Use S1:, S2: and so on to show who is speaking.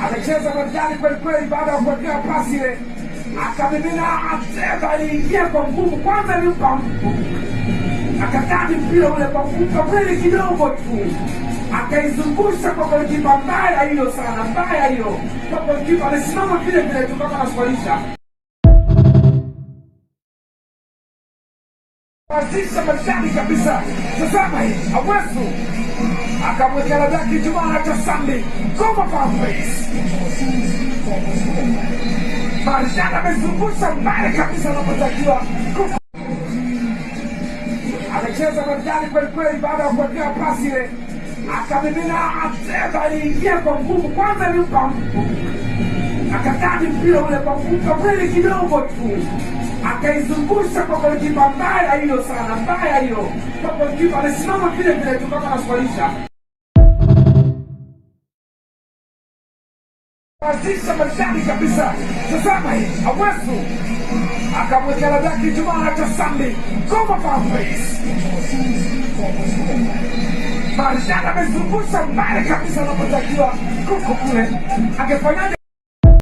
S1: Amecheza maridadi kweli kweli, baada ya kuwekea pasi ile akamimina Ateba, aliingia kwa nguvu, kwanza alimpa akakati mpira ule kwa kufunga kweli kidogo tu, akaizungusha kwa golikipa. Mbaya hiyo sana, mbaya hiyo kwa golikipa, alisimama vile vile tu kama anaswalisha azisha mashani kabisa. Tazama hii Awesu akamwekea Ladaki Jumana cha Sambi Goma Pathways. Marshani amezungusha mbali kabisa anapotakiwa. Amecheza maridadi kweli kweli, baada ya kuwekea pasi ile akamimina Ateba, aliingia kwa nguvu, kwanza alimpa akakati mpira ule kwa kufunga kweli kidogo tu, akaizungusha kwa golikipa. Mbaya hiyo sana, mbaya hiyo kwa golikipa, alisimama vile vile tu kama anaswalisha azisha mashani kabisa. Tazama hii Awesu akamwekea Ladaki Jumana cha Sambi Goma Pathways. Marshani amezungusha mbali kabisa anapotakiwa kuko kule, angefanyaje?